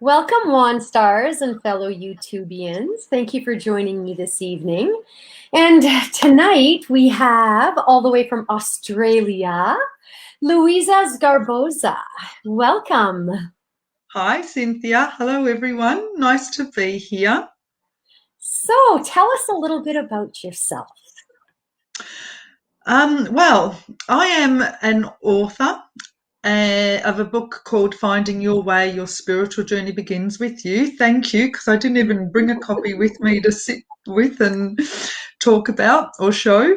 Welcome, One Stars and fellow YouTubians. Thank you for joining me this evening. And tonight we have, all the way from Australia, Louise Sgarbossa. Welcome. Hi, Cynthia. Hello, everyone. Nice to be here. So tell us a little bit about yourself. Well, I am an author of a book called Finding Your Way, Your Spiritual Journey Begins With You. Thank you, because I didn't even bring a copy with me to sit with and talk about or show.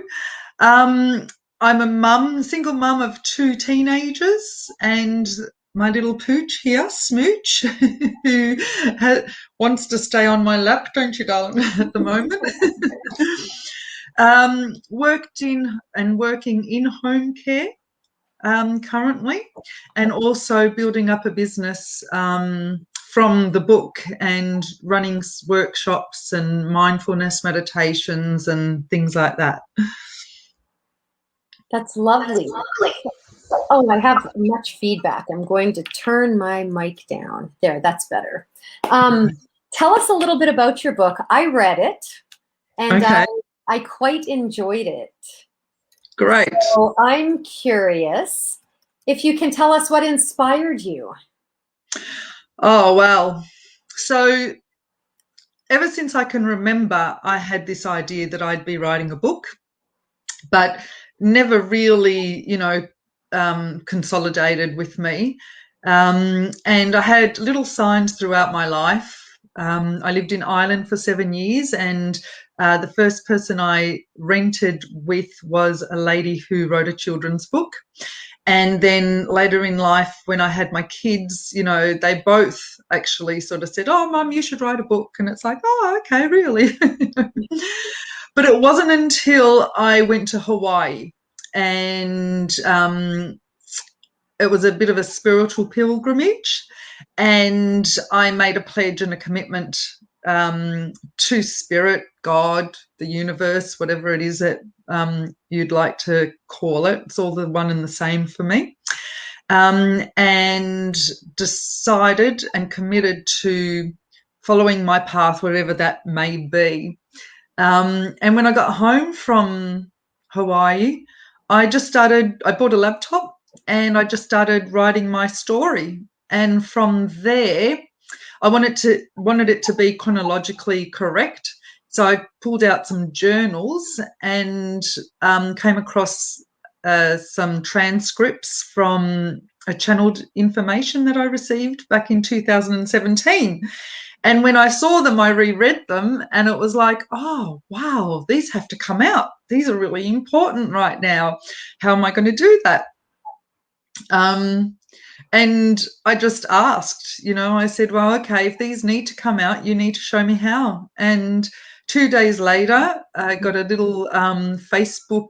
Um, I'm a single mum of two teenagers, and my little pooch here, Smooch, who wants to stay on my lap, don't you, darling, at the moment. Working in home care currently, and also building up a business from the book and running workshops and mindfulness meditations and things like that. That's lovely. Oh, I have much feedback. I'm going to turn my mic down. There, that's better. Tell us a little bit about your book. I read it, and Okay, I quite enjoyed it. great. So I'm curious if you can tell us what inspired you. Oh, well. So ever since I can remember, I had this idea that I'd be writing a book, but never really, consolidated with me. And I had little signs throughout my life. I lived in Ireland for 7 years, and the first person I rented with was a lady who wrote a children's book. And then later in life, when I had my kids, they both actually sort of said, "Oh, Mum, you should write a book." And it's like, "Oh, okay, really?" But it wasn't until I went to Hawaii, and it was a bit of a spiritual pilgrimage, and I made a pledge and a commitment to spirit, God, the universe, whatever it is that you'd like to call it. It's all the one and the same for me. And decided and committed to following my path, whatever that may be. And when I got home from Hawaii, I bought a laptop and I just started writing my story. And from there, I wanted it to be chronologically correct. So I pulled out some journals and came across some transcripts from a channeled information that I received back in 2017. And when I saw them, I reread them, and it was like, oh, wow, these have to come out. These are really important right now. How am I going to do that? Um, and I just asked, I said, well, okay, if these need to come out, you need to show me how. And 2 days later, I got a little Facebook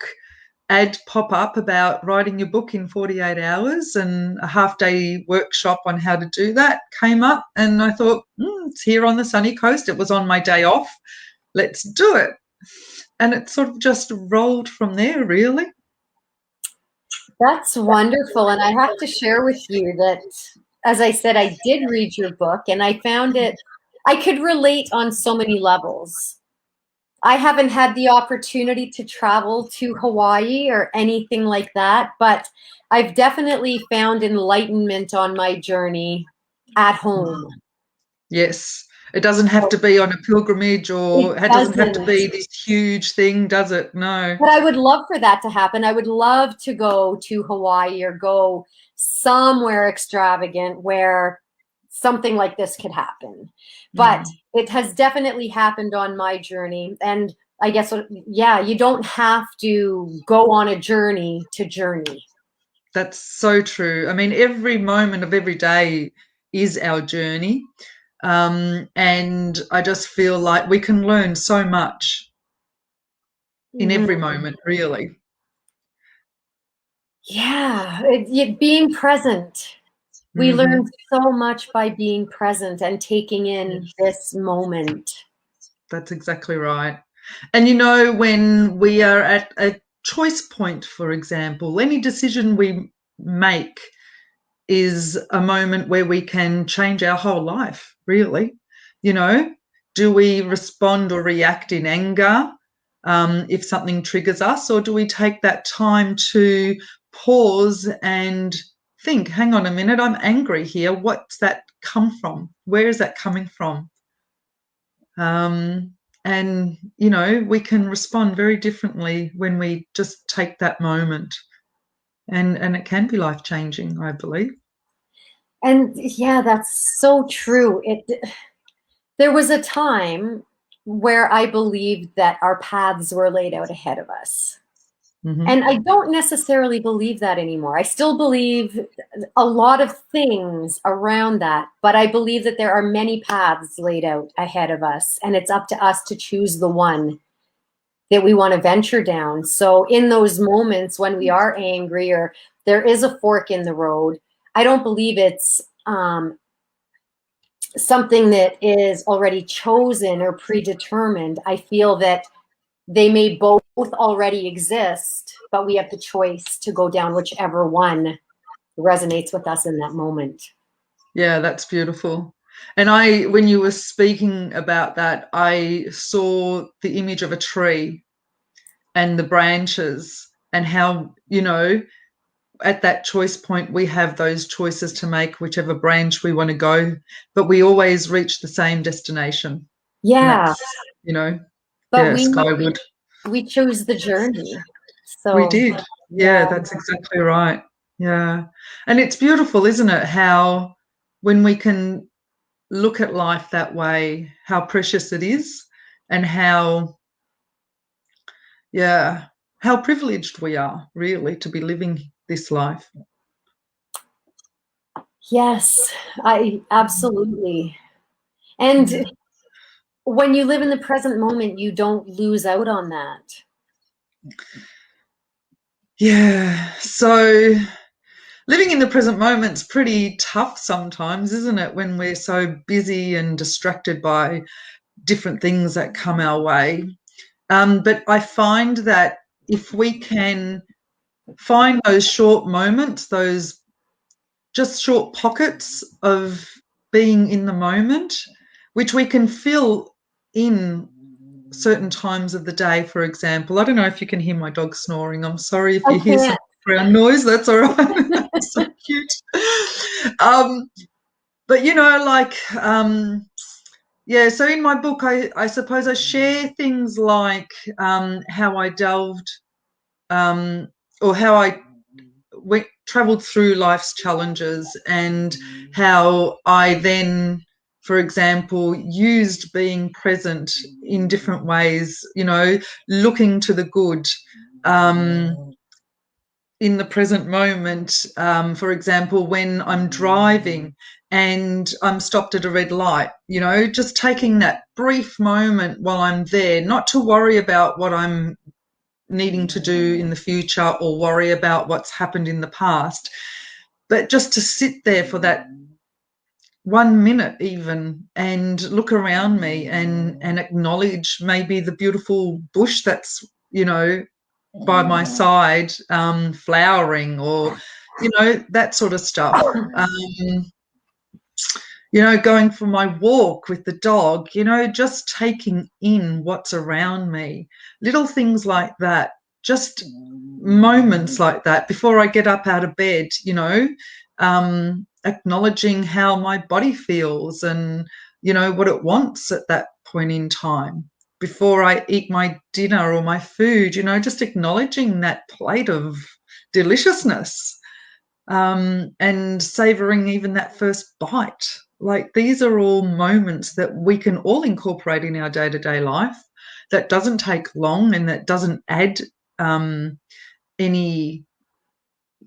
ad pop up about writing your book in 48 hours, and a half-day workshop on how to do that came up. And I thought, it's here on the sunny coast. It was on my day off. Let's do it. And it sort of just rolled from there, really. That's wonderful. And I have to share with you that, as I said, I did read your book and I found I could relate on so many levels. I haven't had the opportunity to travel to Hawaii or anything like that, but I've definitely found enlightenment on my journey at home. Yes. It doesn't have to be on a pilgrimage, or It it doesn't have to doesn't. be this huge thing, does it? No. But I would love for that to happen. I would love to go to Hawaii or go somewhere extravagant where something like this could happen. But it has definitely happened on my journey. And I guess, yeah, you don't have to go on a journey to journey. That's so true. I mean, every moment of every day is our journey. And I just feel like we can learn so much in every Mm. moment, really. Yeah, being present. We Hmm. learn so much by being present and taking in Yes, this moment. that's exactly right. And when we are at a choice point, for example, any decision we make, is a moment where we can change our whole life, really. You know, do we respond or react in anger if something triggers us, or do we take that time to pause and think, hang on a minute, I'm angry here. What's that come from? Where is that coming from? And, you know, we can respond very differently when we just take that moment. And it can be life-changing, I believe. And yeah, that's so true. There was a time where I believed that our paths were laid out ahead of us. Mm-hmm. And I don't necessarily believe that anymore. I still believe a lot of things around that, but I believe that there are many paths laid out ahead of us, and it's up to us to choose the one that we want to venture down. So in those moments when we are angry or there is a fork in the road, I don't believe it's something that is already chosen or predetermined. I feel that they may both already exist, but we have the choice to go down whichever one resonates with us in that moment. Yeah, that's beautiful. And when you were speaking about that, I saw the image of a tree and the branches and how, you know, at that choice point, we have those choices to make, whichever branch we want to go, but we always reach the same destination. And Yeah, that's, you know, but yeah, skyward. we chose the journey. We So did. Yeah, yeah. that's exactly right. Yeah. And it's beautiful, isn't it? How when we can look at life that way, how precious it is and how, yeah, how privileged we are really to be living this life. Yes, I absolutely. And Yeah. when you live in the present moment, you don't lose out on that. Yeah. So living in the present moment's pretty tough sometimes, isn't it? When we're so busy and distracted by different things that come our way. But I find that if we can find those short moments, those just short pockets of being in the moment, which we can fill in certain times of the day, for example. I don't know if you can hear my dog snoring. I'm sorry if I you hear some can't. background noise. That's all right. That's so cute. But, you know, like, yeah, so in my book, I suppose I share things like how I delved or how I traveled through life's challenges and how I then, for example, used being present in different ways, you know, looking to the good. In the present moment, for example, when I'm driving and I'm stopped at a red light, you know, just taking that brief moment while I'm there, not to worry about what I'm needing to do in the future or worry about what's happened in the past, but just to sit there for that 1 minute even and look around me and acknowledge maybe the beautiful bush that's, you know, by my side, flowering or, you know, that sort of stuff. You know, going for my walk with the dog, you know, just taking in what's around me, little things like that, just moments like that before I get up out of bed, you know, acknowledging how my body feels and, you know, what it wants at that point in time. Before I eat my dinner or my food, you know, just acknowledging that plate of deliciousness and savoring even that first bite. Like these are all moments that we can all incorporate in our day to day life that doesn't take long and that doesn't add any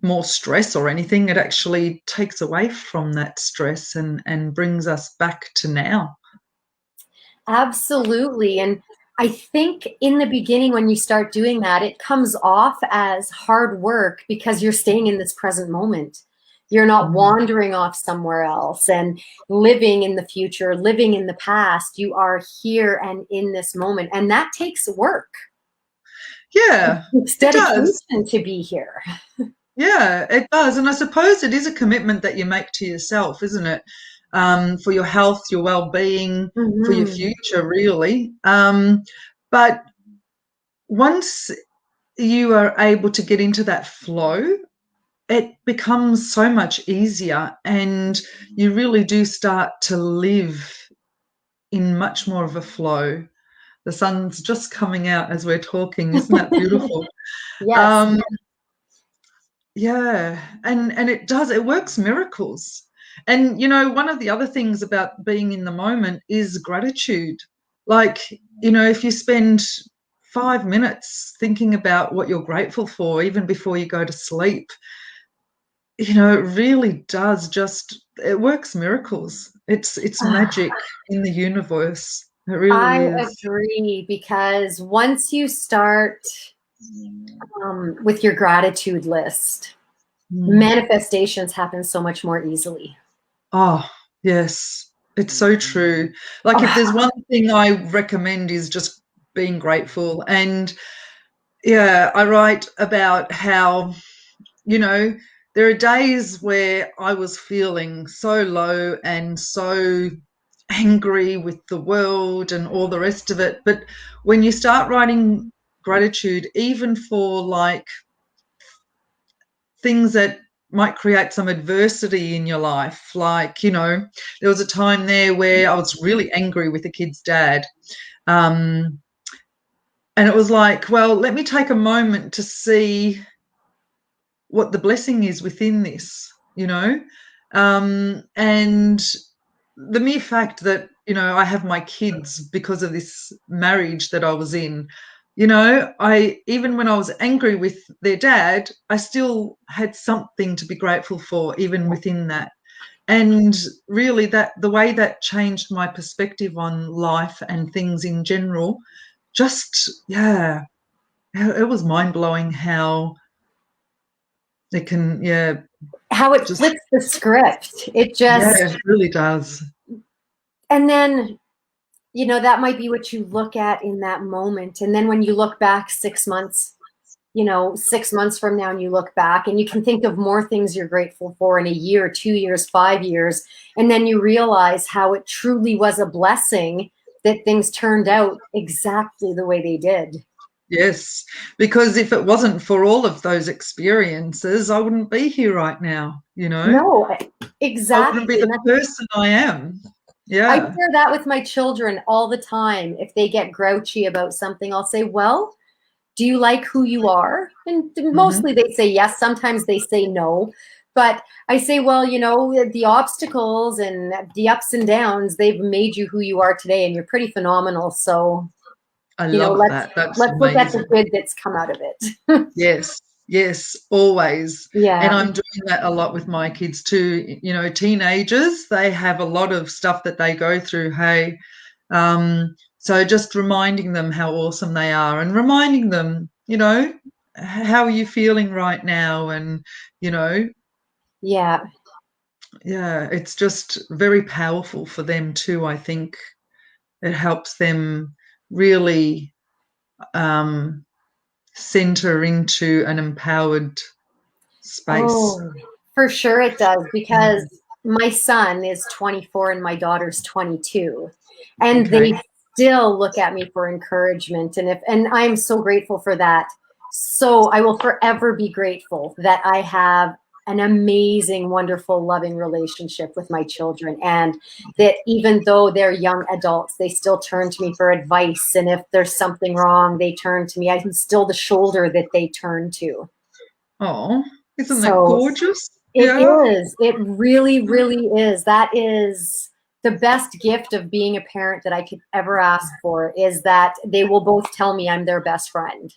more stress or anything. It actually takes away from that stress and brings us back to now. Absolutely. And I think in the beginning, when you start doing that, it comes off as hard work because you're staying in this present moment. You're not Mm. wandering off somewhere else and living in the future, living in the past. You are here and in this moment. And that takes work. Yeah, It's it does. dedication to be here. Yeah, it does. And I suppose it is a commitment that you make to yourself, isn't it? For your health, your well-being, for your Hmm. future, really. But once you are able to get into that flow, it becomes so much easier and you really do start to live in much more of a flow. The sun's just coming out as we're talking. Isn't that beautiful? Yes. Um, yeah, and it works miracles. And you know, one of the other things about being in the moment is gratitude. Like, you know, if you spend 5 minutes thinking about what you're grateful for, even before you go to sleep, you know, it really does just it works miracles. It's magic in the universe. It I really is. agree because once you start with your gratitude list, Mm. manifestations happen so much more easily. Oh, yes. It's so true. Like if there's one thing I recommend is just being grateful. And yeah, I write about how, you know, there are days where I was feeling so low and so angry with the world and all the rest of it. But when you start writing gratitude, even for like things that might create some adversity in your life, like, you know, there was a time there where I was really angry with the kid's dad. Um, and it was like, well, let me take a moment to see what the blessing is within this, you know? And the mere fact that, you know, I have my kids because of this marriage that I was in, you know, I even when I was angry with their dad, I still had something to be grateful for, even within that. And really, that the way that changed my perspective on life and things in general, just, yeah, it was mind blowing how it can, yeah, How it just, flips the script. It yeah, just, it really does. and then, that might be what you look at in that moment. And then when you look back 6 months, 6 months from now, and you look back and you can think of more things you're grateful for in a year, 2 years, 5 years. And then you realize how it truly was a blessing that things turned out exactly the way they did. Yes, because if it wasn't for all of those experiences, I wouldn't be here right now, you know? No, I wouldn't be exactly. the And that's, person I am. I Yeah. share that with my children all the time. If they get grouchy about something, I'll say, well, do you like who you are? And Hmm. mostly they say yes. Sometimes they say no. But I say, well, the obstacles and the ups and downs, they've made you who you are today, and you're pretty phenomenal. So, I love let's that. That's let's look at the amazing. good that's come out of it. Yes, yes, always. And Yeah, I'm doing that a lot with my kids too. You know, teenagers, they have a lot of stuff that they go through. Hey, so just reminding them how awesome they are and reminding them, you know, how are you feeling right now? And, you know, yeah. yeah, it's just very powerful for them too. I think it helps them really um, center into an empowered space. Oh, for sure it does, because Mm. my son is 24 and my daughter's 22, and Okay. they still look at me for encouragement, and I'm so grateful for that. So I will forever be grateful that I have an amazing, wonderful, loving relationship with my children, and that even though they're young adults, they still turn to me for advice, and if there's something wrong, they turn to me. I'm still the shoulder that they turn to. Oh, isn't that So gorgeous? it Yeah. is. It really, really is. That is the best gift of being a parent that I could ever ask for, is that they will both tell me I'm their best friend.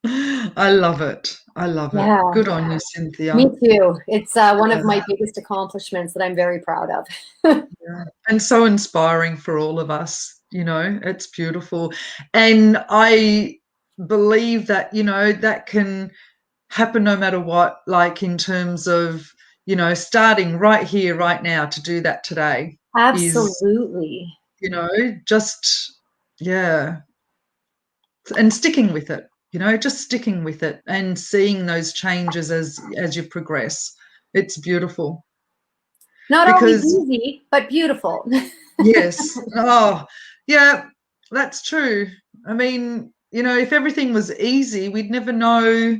I love it. I love it. Yeah, Good on you, me Cynthia. too. It's one of Yeah, my biggest accomplishments that I'm very proud of. yeah. And so inspiring for all of us, you know, it's beautiful. And I believe that, you know, that can happen no matter what, like in terms of, you know, starting right here, right now to do that today is, Absolutely. you know, just, yeah, and sticking with it. just sticking with it and seeing those changes as you progress. It's beautiful Not always because easy, but beautiful. yes, oh yeah, that's true. I mean, if everything was easy, we'd never know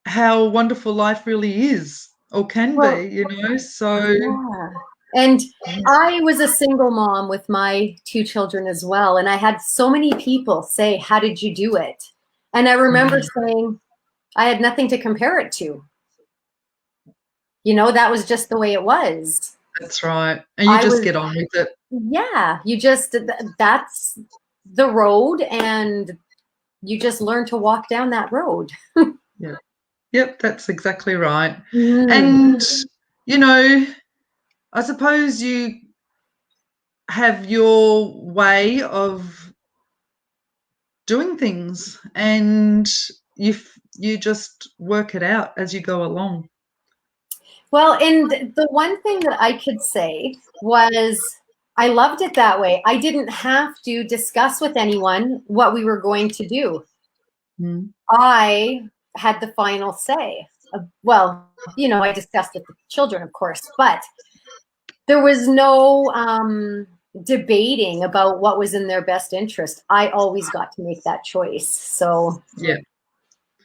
how wonderful life really is or can Well, be. So yeah. And I was a single mom with my two children as well. And I had so many people say, "How did you do it?" And I remember mm, saying, I had nothing to compare it to. That was just the way it was. that's right. And you I just was, get on with it. yeah, that's the road. And you just learn to walk down that road. Yeah. Yep, that's exactly right. Mm. And, you know, I suppose you have your way of doing things and you just work it out as you go along. Well, and the one thing that I could say was I loved it that way. I didn't have to discuss with anyone what we were going to do. Mm. I had the final say. Well, I discussed with the children, of course, but there was no debating about what was in their best interest. I always got to make that choice. Yeah,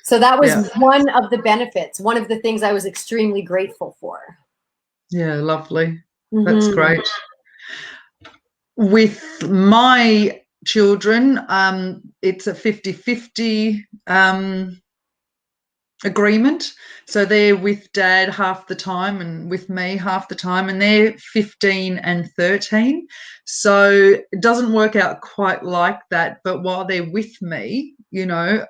So that was yeah, one of the benefits, one of the things I was extremely grateful for. yeah, lovely. That's Hmm. great. With my children, it's a 50-50 agreement. So they're with dad half the time and with me half the time, and they're 15 and 13. So it doesn't work out quite like that. But while they're with me, and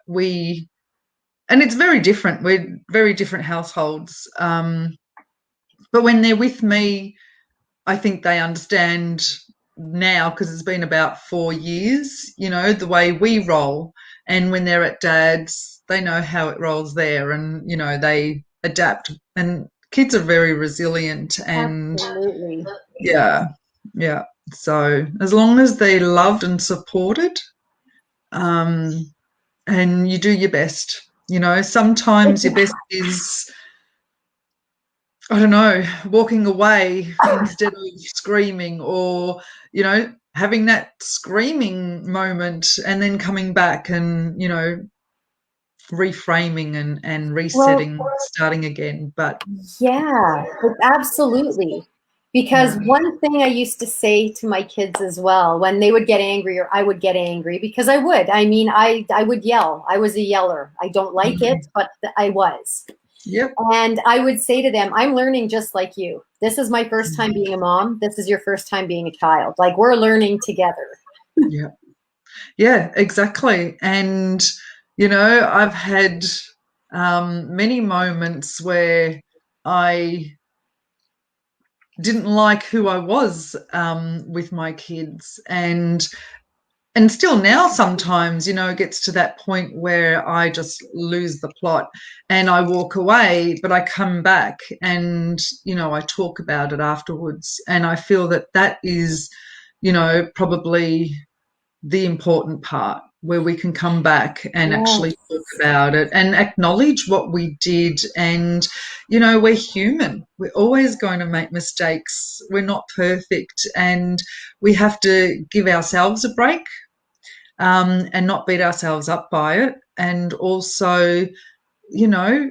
it's very different. We're very different households. But when they're with me, I think they understand now because it's been about 4 years, the way we roll. And when they're at dad's, they know how it rolls there and, they adapt. And kids are very resilient and Absolutely. yeah, yeah. So as long as they're loved and supported, um, and you do your best, sometimes your best is I don't know, walking away instead of screaming or, having that screaming moment and then coming back and, reframing and Well, resetting, starting again. But yeah, absolutely. Because yeah, one thing I used to say to my kids as well, when they would get angry or I would get angry, because I would. I mean, I would yell. I was a yeller. I don't like it, mm, but I was. yep, And I would say to them, I'm learning just like you. This is my first time mm, being a mom. This is your first time being a child. Like we're learning together. yeah, yeah, exactly. And, I've had many moments where I didn't like who I was with my kids, and still now sometimes, it gets to that point where I just lose the plot and I walk away, but I come back and, I talk about it afterwards. And I feel that that is, probably the important part where we can come back and actually Yes. talk about it and acknowledge what we did. And, we're human. We're always going to make mistakes. We're not perfect. And we have to give ourselves a break and not beat ourselves up by it. And also, you know,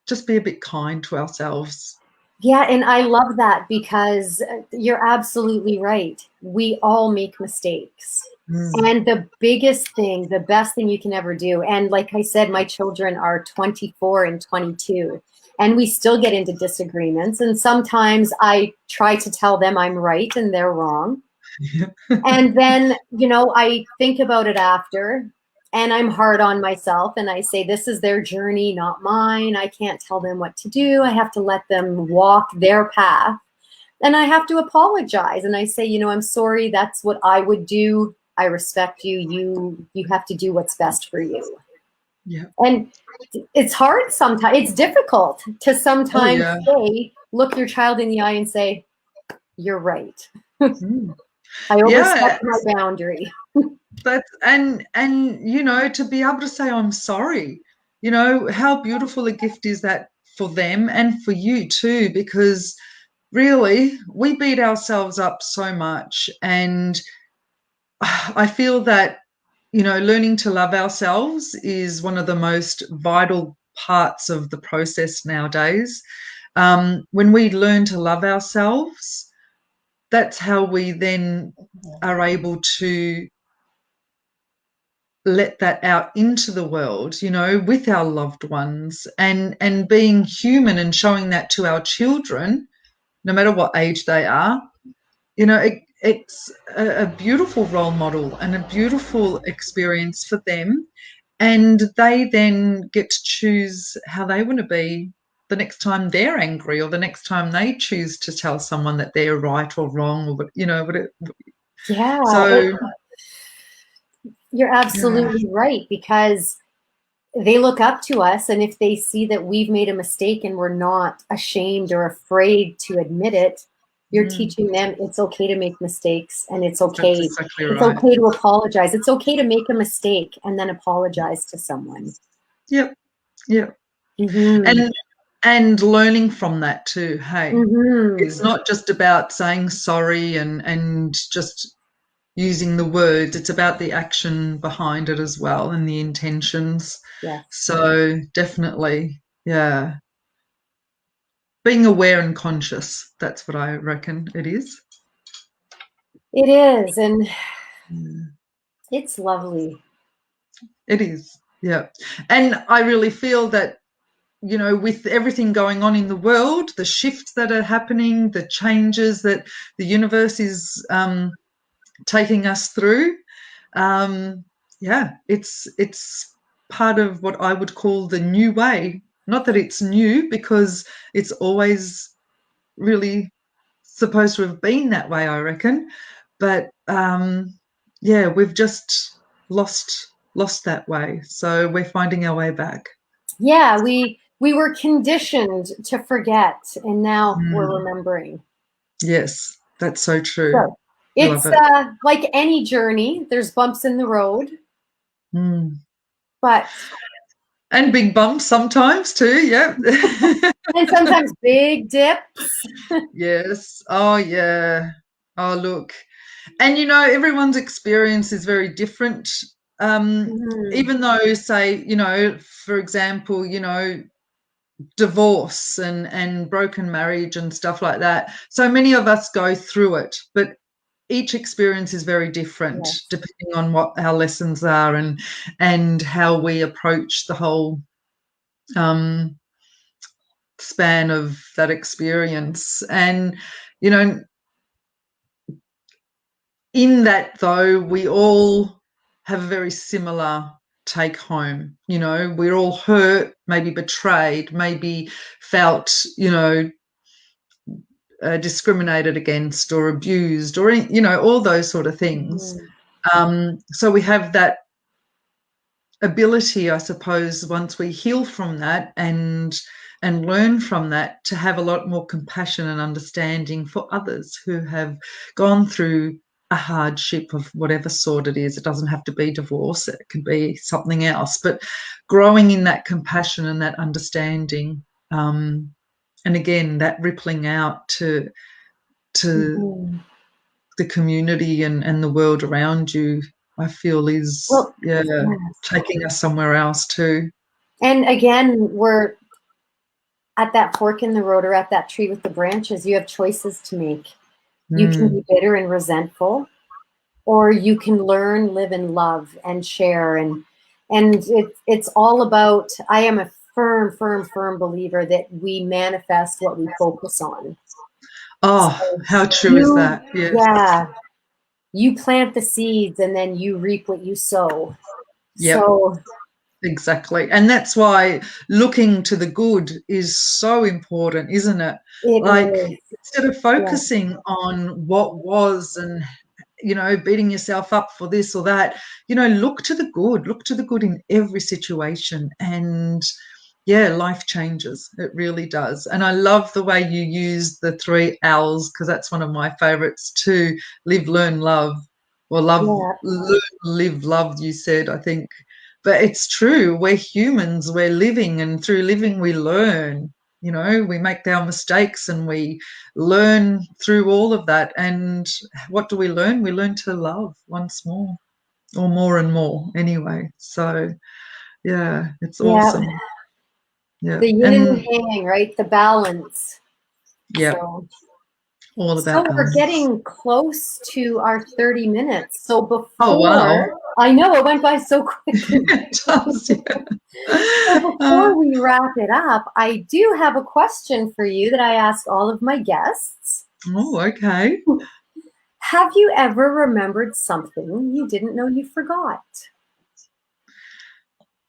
just be a bit kind to ourselves. Yeah, and I love that because you're absolutely right. We all make mistakes. Mm. And the biggest thing, the best thing you can ever do, and like I said, my children are 24 and 22, and we still get into disagreements. And sometimes I try to tell them I'm right and they're wrong. And then, I think about it after and I'm hard on myself and I say, this is their journey, not mine. I can't tell them what to do. I have to let them walk their path. And I have to apologize. And I say, I'm sorry. That's what I would do. I respect you. You have to do what's best for you. Yeah. And it's hard sometimes. It's difficult to Oh, sometimes yeah. say, look your child in the eye and say, you're right. Mm. I Yeah, overstepped my boundary. that's and you know, to be able to say I'm sorry, you know, how beautiful a gift is that for them and for you too, because really we beat ourselves up so much. And I feel that, you know, learning to love ourselves is one of the most vital parts of the process nowadays. When we learn to love ourselves, that's how we then are able to let that out into the world, you know, with our loved ones, and being human and showing that to our children, no matter what age they are. You know, it's a beautiful role model and a beautiful experience for them. And they then get to choose how they want to be the next time they're angry, or the next time they choose to tell someone that they're right or wrong, or, you know, what it, Yeah, so, you're yeah. absolutely right, because they look up to us, and if they see that we've made a mistake and we're not ashamed or afraid to admit it, you're Mm, teaching them it's okay to make mistakes, and it's that's okay. exactly It's right. okay to apologize. It's okay to make a mistake and then apologize to someone. Yep, yep. Mm-hmm. And learning from that too, hey. It's Mm-hmm. not just about saying sorry and just using the words, it's about the action behind it as well, and the intentions. Yes, So definitely, yeah. Being aware and conscious, that's what I reckon it is. it is, and Yeah, it's lovely. it is. Yeah. And I really feel that, you know, with everything going on in the world, the shifts that are happening, the changes that the universe is taking us through, yeah, it's part of what I would call the new way. Not that it's new, because it's always really supposed to have been that way, I reckon. But yeah, we've just lost that way. So we're finding our way back. Yeah, we were conditioned to forget, and now we're Mm, remembering. yes, that's so true. So I love it's it. like any journey, there's bumps in the road, Mm. but And big bumps sometimes too. Yeah. and sometimes big dips. Yes. Oh, yeah. Oh, look. And you know, everyone's experience is very different. Mhm. Even though, say, you know, for example, you know, divorce and broken marriage and stuff like that. So many of us go through it, but each experience is very different Yes. depending on what our lessons are, and how we approach the whole um, span of that experience. And you know, in that though, we all have a very similar take home. You know, we're all hurt, maybe betrayed, maybe felt, you know, discriminated against or abused, or, you know, all those sort of things. Mhm. So we have that ability, I suppose, once we heal from that and learn from that, to have a lot more compassion and understanding for others who have gone through a hardship of whatever sort it is. It doesn't have to be divorce, it could be something else, but growing in that compassion and that understanding, and again that rippling out to Mhm. the community and the world around you, I feel is, Well, yeah, yes. taking us somewhere else too. And again, we're at that fork in the road, or at that tree with the branches. You have choices to make. You can Mm. be bitter and resentful, or you can learn, live, and love, and share. And it's all about. I am a firm, firm, firm believer that we manifest what we focus on. Oh, So how true is you, that? Yes. yeah, you plant the seeds, and then you reap what you sow. Yep, So exactly. And that's why looking to the good is so important, isn't it? it Like, is. instead of Yeah. focusing on what was, and you know, beating yourself up for this or that, you know, look to the good, look to the good in every situation, and yeah, life changes. It really does. And I love the way you use the 3 L's, because that's one of my favorites too. Live, learn, love, or love, Yeah. learn, live, love, you said, I think. But it's true. We're humans, we're living, and through living, we learn. You know, we make our mistakes and we learn through all of that. And what do we learn? We learn to love once more, or more and more anyway. So, yeah, it's Yeah. awesome. Yeah. The yin and And the yang, right? The balance. yeah, So, all so about we're balance. getting close to our 30 minutes. So Oh, wow. before, I know it went by so quickly. It does, So yeah. before we wrap it up, I do have a question for you that I ask all of my guests. Oh, okay. Have you ever remembered something you didn't know you forgot?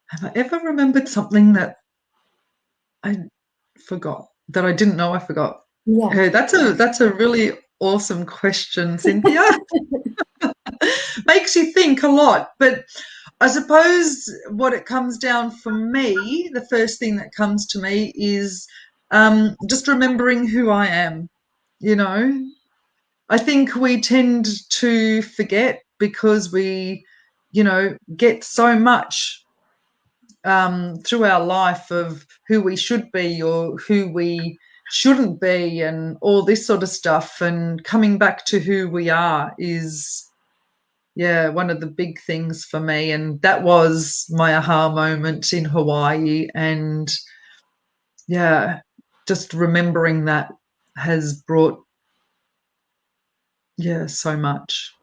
Have I ever remembered something that I forgot, that I didn't know I forgot? Yeah. That's a really awesome question, Cynthia. Makes you think a lot, but I suppose what it comes down for me, the first thing that comes to me is just remembering who I am. You know, I think we tend to forget because we, get so much through our life of who we should be or who we shouldn't be and all this sort of stuff. And coming back to who we are is, yeah, one of the big things for me. And that was my aha moment in Hawaii. And yeah, just remembering that has brought, yeah, so much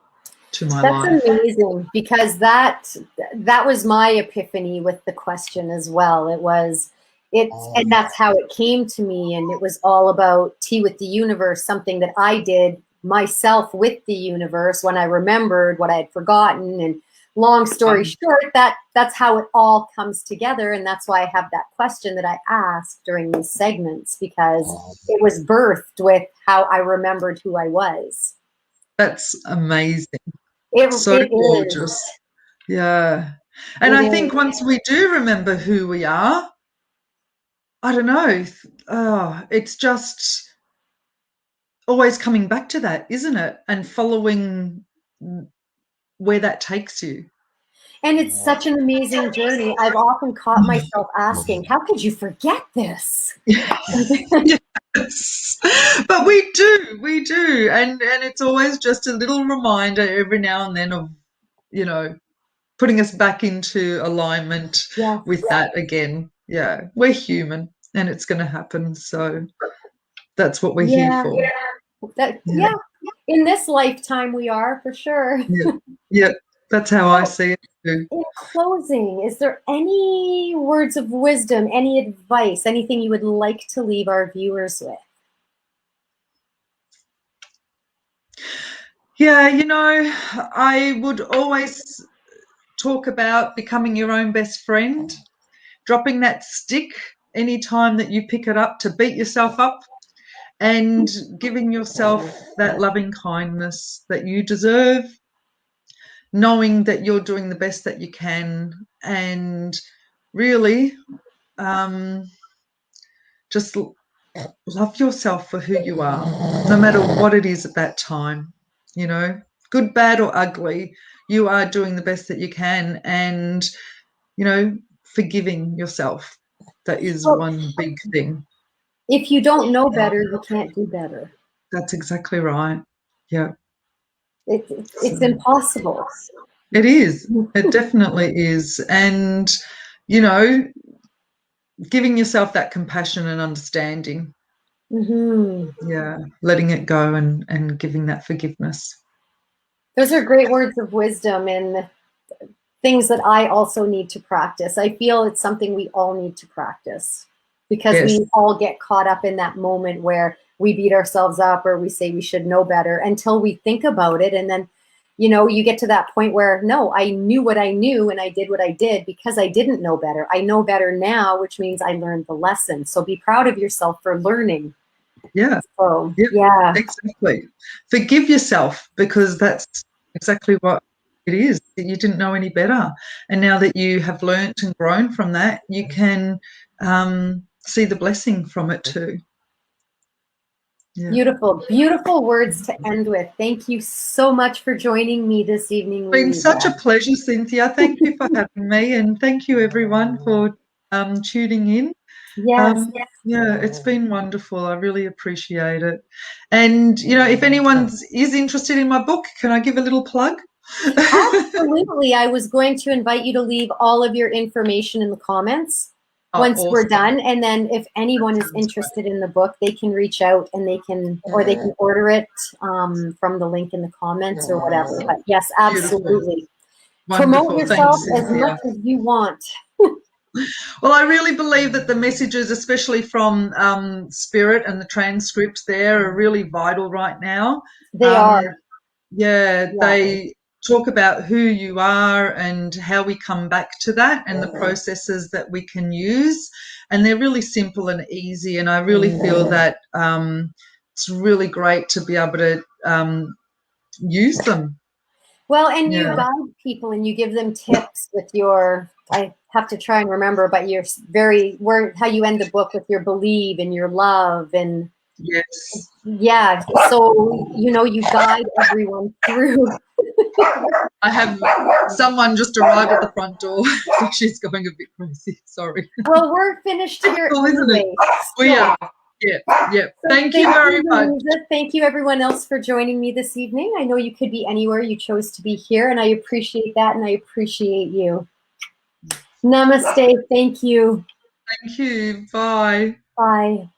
to my That's life. amazing because that was my epiphany with the question as well. And that's how it came to me, and it was all about tea with the universe, something that I did myself with the universe when I remembered what I had forgotten. And long story short, that's how it all comes together, and that's why I have that question that I ask during these segments, because it was birthed with how I remembered who I was. That's amazing. So It is. gorgeous. Yeah. And It I is. think once we do remember who we are, I don't know, it's just always coming back to that, isn't it? And following where that takes you. And it's such an amazing journey. I've often caught myself asking, how could you forget this? Yes. But we do. And it's always just a little reminder every now and then of, you know, putting us back into alignment Yes. with that again. Yeah. We're human and it's gonna happen. So that's what we're here Yeah. for. Yeah. Yeah. In this lifetime we are for sure. Yeah. Yeah. That's how I So see it too. in closing, is there any words of wisdom, any advice, anything you would like to leave our viewers with? Yeah, I would always talk about becoming your own best friend, dropping that stick anytime that you pick it up to beat yourself up, and giving yourself that loving kindness that you deserve, knowing that you're doing the best that you can, and really um, just love yourself for who you are, no matter what it is at that time. You know, good, bad, or ugly, you are doing the best that you can, and forgiving yourself. That is Well, one big thing. if you don't know better, you can't do better. That's exactly right. Yeah. It's So impossible. it is. It definitely is. And, you know, giving yourself that compassion and understanding. Hmm. Yeah. Letting it go and giving that forgiveness. Those are great words of wisdom and things that I also need to practice. I feel it's something we all need to practice because Yes. we all get caught up in that moment where we beat ourselves up or we say we should know better until we think about it. And then, you get to that point where, no, I knew what I knew and I did what I did because I didn't know better. I know better now, which means I learned the lesson. So be proud of yourself for learning. Yeah. So, Yeah. yeah. Exactly. Forgive yourself because that's exactly what it is. You didn't know any better. And now that you have learnt and grown from that, you can see the blessing from it too. Yeah. Beautiful, beautiful words to end with. Thank you so much for joining me this evening, It's been Louise. such a pleasure, Cynthia. Thank you for having me, and thank you everyone for tuning in. Yes. Yeah, it's been wonderful. I really appreciate it. And if anyone is interested in my book, can I give a little plug? Absolutely. I was going to invite you to leave all of your information in the comments Oh, once we're awesome. done. And then if anyone is interested in the book, they can reach out and they can order it from the link in the comments or whatever. But yes, absolutely. Promote Wonderful. yourself Thanks, as Cynthia. much as you want. Well, I really believe that the messages, especially from Spirit and the transcripts there, are really vital right now. They are. Yeah, Yeah. they talk about who you are and how we come back to that and the processes that we can use. And they're really simple and easy. And I really feel that it's really great to be able to use them. Well, and you Yeah. guide people and you give them tips with your, I have to try and remember, but you're how you end the book with your believe and your love and Yes. yeah. So, you guide everyone through. I have someone just arrived at the front door. She's going a bit crazy. Sorry. Well, we're finished here Cool, isn't it? anyway. We are. Yeah. So Thank you very much. Louisa. Thank you, everyone else, for joining me this evening. I know you could be anywhere. You chose to be here, and I appreciate that, and I appreciate you. Namaste. Thank you. Thank you. Bye. Bye.